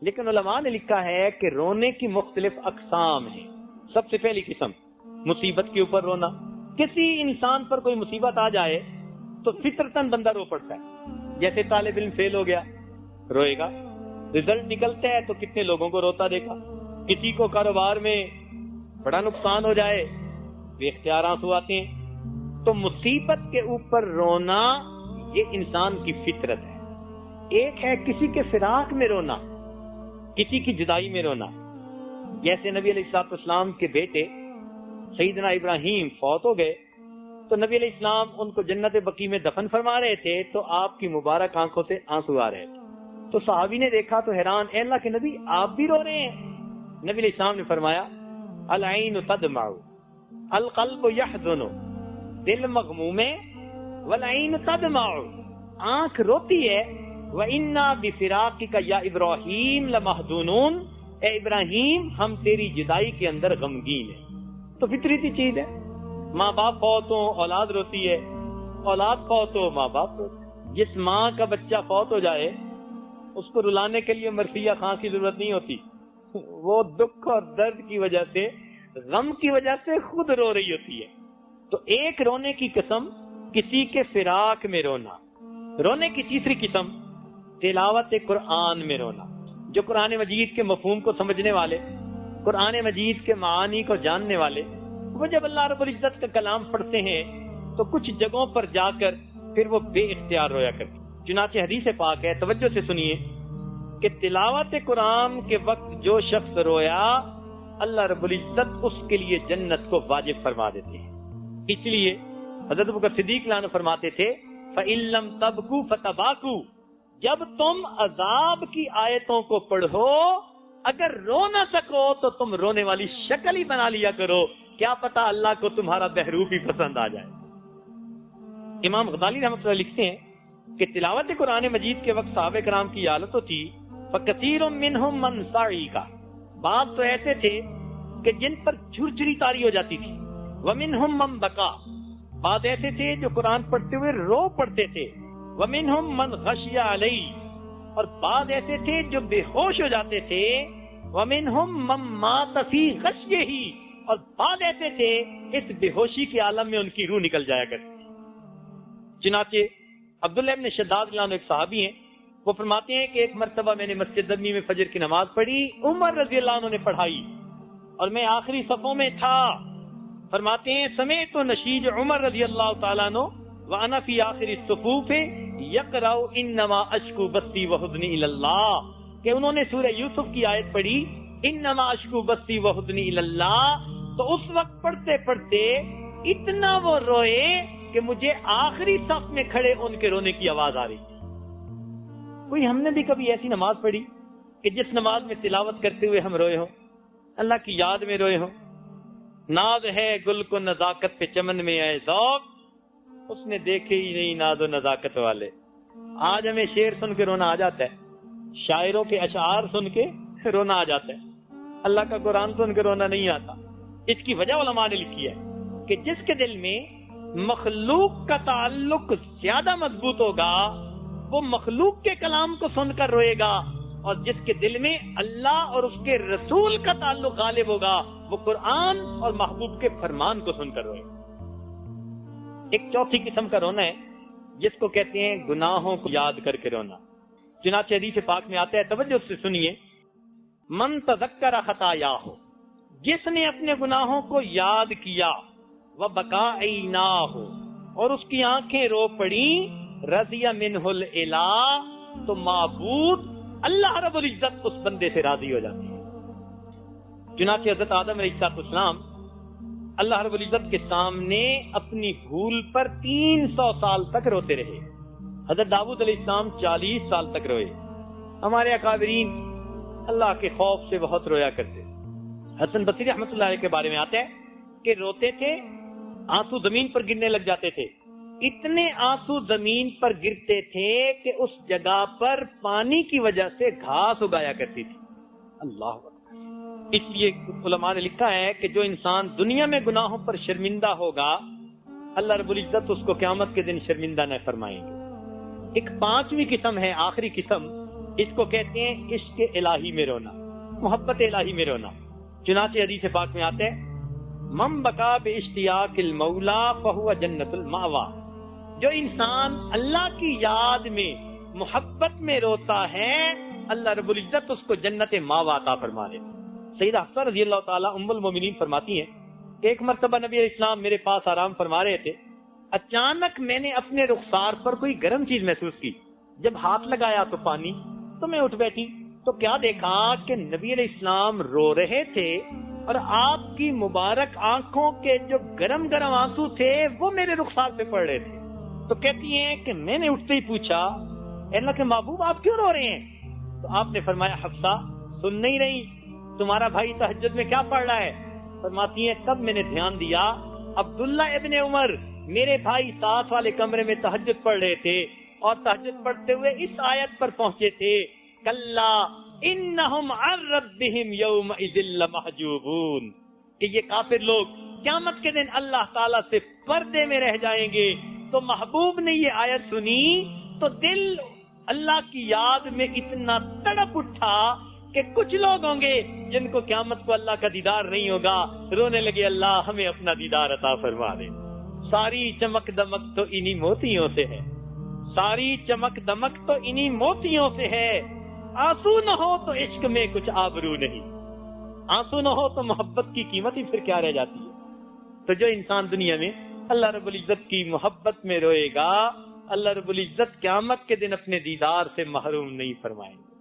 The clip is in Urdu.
لیکن علماء نے لکھا ہے کہ رونے کی مختلف اقسام ہیں. سب سے پہلی قسم مصیبت کے اوپر رونا. کسی انسان پر کوئی مصیبت آ جائے تو فطرتاً بندہ رو پڑتا ہے. جیسے طالب علم فیل ہو گیا روئے گا, رزلٹ نکلتا ہے تو کتنے لوگوں کو روتا دیکھا. کسی کو کاروبار میں بڑا نقصان ہو جائے بے اختیار آنسو آتے ہیں. تو مصیبت کے اوپر رونا یہ انسان کی فطرت ہے. ایک ہے کسی کے فراق میں رونا, کسی کی جدائی میں رونا. جیسے نبی علیہ الصلوۃ والسلام کے بیٹے سیدنا ابراہیم فوت ہو گئے تو نبی علیہ السلام ان کو جنت بقیع میں دفن فرما رہے تھے تو آپ کی مبارک آنکھوں سے آنسو آ رہے تھے. تو صحابی نے دیکھا تو حیران, اے اللہ کے نبی آپ بھی رو رہے ہیں؟ نبی علیہ السلام نے فرمایا العین تدمع القلب یحزن, دل مغموم ہے, والعین تدمع, آنکھ روتی ہے. وَإِنَّا بِفِرَاقِكَ يَا إِبْرَاهِيمَ لَمَحْزُونُونَ, اے ابراہیم ہم تیری جدائی کے اندر غمگین ہیں. تو فطری سی چیز ہے, ماں باپ فوت ہو اولاد روتی ہے, اولاد فوت ہو ماں باپ روتے. جس ماں کا بچہ فوت ہو جائے اس کو رلانے کے لیے مرثیہ خان کی ضرورت نہیں ہوتی. وہ دکھ اور درد کی وجہ سے, غم کی وجہ سے خود رو رہی ہوتی ہے. تو ایک رونے کی قسم کسی کے فراق میں رونا. رونے کی تیسری قسم تلاوت قرآن میں رونا. جو قرآن مجید کے مفہوم کو سمجھنے والے, قرآن مجید کے معانی کو جاننے والے, وہ جب اللہ رب العزت کا کلام پڑھتے ہیں تو کچھ جگہوں پر جا کر پھر وہ بے اختیار رویا کرتے. چنانچہ حدیث پاک ہے, توجہ سے سنیے, کہ تلاوت قرآن کے وقت جو شخص رویا اللہ رب العزت اس کے لیے جنت کو واجب فرما دیتے ہیں. اس لیے حضرت ابوبکر صدیق عنہ فرماتے تھے فَإِن لَّمْ تَبْكُوا فَتَبَاكُوا, جب تم عذاب کی آیتوں کو پڑھو اگر رو نہ سکو تو تم رونے والی شکل ہی بنا لیا کرو, کیا پتا اللہ کو تمہارا بہروپ ہی پسند آ جائے. امام غزالی رحمۃ اللہ لکھتے ہیں کہ تلاوت قرآن مجید کے وقت صحابہ کرام کی حالت ہوتی فَكَثِيرٌ مِّنْهُمْ مَنْ صَعِقَ, بعض تو ایسے تھے کہ جن پر جھرجھری طاری ہو جاتی تھی. وَمِنْهُمْ مَنْ بَكَىٰ, بعض ایسے تھے جو قرآن پڑھتے ہوئے رو پڑتے تھے. وَمِنْهُمْ مَنْ غَشِيَ عَلَيْهِ, اور بعض ایسے تھے جو بے ہوش ہو جاتے تھے. وَمِنْهُمْ مَنْ مَاتَ فِي غَشْيِهِ, اور بعض ایسے تھے اس بے ہوشی کے عالم میں ان کی روح نکل جایا کرتی. چنانچہ عبداللہ ابن شداد رضی اللہ عنہ ایک صحابی ہیں, وہ فرماتے ہیں کہ ایک مرتبہ میں نے مسجد نبوی میں فجر کی نماز پڑھی, عمر رضی اللہ عنہ نے پڑھائی اور میں آخری صفوں میں تھا. فرماتے ہیں سمعت نشیج عمر رضی اللہ تعالیٰ عنہ وانا فی آخر الصفوف یقرأ انما اشکو بثی وحزنی الی اللہ, کہ انہوں نے سورہ یوسف کی آیت پڑھی انما اشکو بثی وحزنی الی اللہ, تو اس وقت پڑھتے پڑھتے اتنا وہ روئے کہ مجھے آخری صف میں کھڑے ان کے رونے کی آواز آ رہی تھی. کوئی ہم نے بھی کبھی ایسی نماز پڑھی کہ جس نماز میں تلاوت کرتے ہوئے ہم روئے ہوں, اللہ کی یاد میں روئے ہوں؟ ناز ہے گل کو نزاکت پہ چمن میں اے ذوق, اس نے دیکھے ہی نہیں ناز و نزاکت والے. آج ہمیں شعر سن کے رونا آ جاتا ہے, شاعروں کے اشعار سن کے رونا آ جاتا ہے, اللہ کا قرآن سن کے رونا نہیں آتا. اس کی وجہ علماء نے لکھی ہے کہ جس کے دل میں مخلوق کا تعلق زیادہ مضبوط ہوگا وہ مخلوق کے کلام کو سن کر روئے گا, اور جس کے دل میں اللہ اور اس کے رسول کا تعلق غالب ہوگا وہ قرآن اور محبوب کے فرمان کو سن کر روئے گا. ایک چوتھی قسم کا رونا ہے جس کو کہتے ہیں گناہوں کو یاد کر کے رونا. چنانچہ حدیث پاک میں آتا ہے, توجہ سے سنیے, من تذکر خطایاہ, جس نے اپنے گناہوں کو یاد کیا, وبکا عیناہ, اور اس کی آنکھیں رو پڑیں, رضی منہ الالہ, تو معبود اللہ رب العزت اس بندے سے راضی ہو جاتے ہیں. چنانچہ حضرت آدم علیہ السلام اللہ رب العزت کے سامنے اپنی بھول پر 300 سال تک روتے رہے. حضرت داؤد علیہ السلام 40 سال تک روئے. ہمارے اکابرین اللہ کے خوف سے بہت رویا کرتے. حسن بصری رحمۃ اللہ علیہ کے بارے میں آتا ہے کہ روتے تھے, آنسو زمین پر گرنے لگ جاتے تھے. اتنے آنسو زمین پر گرتے تھے کہ اس جگہ پر پانی کی وجہ سے گھاس اگایا کرتی تھی. اللہ اکبر. اس لیے علماء نے لکھا ہے کہ جو انسان دنیا میں گناہوں پر شرمندہ ہوگا اللہ رب العزت اس کو قیامت کے دن شرمندہ نہ فرمائیں گے. ایک پانچویں قسم ہے, آخری قسم, اس کو کہتے ہیں عشق الہی میں رونا، محبت الہی میں رونا۔ چنانچہ حدیث پاک میں آتے ہیں من بکا باشتیاق المولا فہو جنت المأوی، جو انسان اللہ کی یاد میں محبت میں روتا ہے اللہ رب العزت اس کو جنت ماوا عطا فرما دے۔ سیدہ حفصہ رضی اللہ تعالیٰ ام المومنین فرماتی ہیں کہ ایک مرتبہ نبی علیہ السلام میرے پاس آرام فرما رہے تھے، اچانک میں نے اپنے رخسار پر کوئی گرم چیز محسوس کی، جب ہاتھ لگایا تو پانی، تو میں اٹھ بیٹھی تو کیا دیکھا کہ نبی علیہ السلام رو رہے تھے اور آپ کی مبارک آنکھوں کے جو گرم گرم آنسو تھے وہ میرے رخسار پہ پڑ رہے تھے۔ تو کہتی ہیں کہ میں نے اٹھتے ہی پوچھا اے اللہ کے محبوب آپ کیوں رو رہے ہیں؟ تو آپ نے فرمایا حفصہ سن نہیں رہی تمہارا بھائی تہجد میں کیا پڑھ رہا ہے؟ فرماتی ہیں تب میں نے دھیان دیا عبداللہ ابن عمر میرے بھائی ساتھ والے کمرے میں تہجد پڑھ رہے تھے اور تہجد پڑھتے ہوئے اس آیت پر پہنچے تھے کلا انہم عن ربہم یومئذ لمحجوبون، کہ یہ کافر لوگ قیامت کے دن اللہ تعالیٰ سے پردے میں رہ جائیں گے۔ تو محبوب نے یہ آیت سنی تو دل اللہ کی یاد میں اتنا تڑپ اٹھا کہ کچھ لوگ ہوں گے جن کو قیامت کو اللہ کا دیدار نہیں ہوگا، رونے لگے اللہ ہمیں اپنا دیدار عطا فرما دے۔ ساری چمک دمک تو انہی موتیوں سے ہے، ساری چمک دمک تو انہی موتیوں سے ہے، آنسو نہ ہو تو عشق میں کچھ آبرو نہیں، آنسو نہ ہو تو محبت کی قیمت ہی پھر کیا رہ جاتی ہے۔ تو جو انسان دنیا میں اللہ رب العزت کی محبت میں روئے گا اللہ رب العزت قیامت کے دن اپنے دیدار سے محروم نہیں فرمائیں گے۔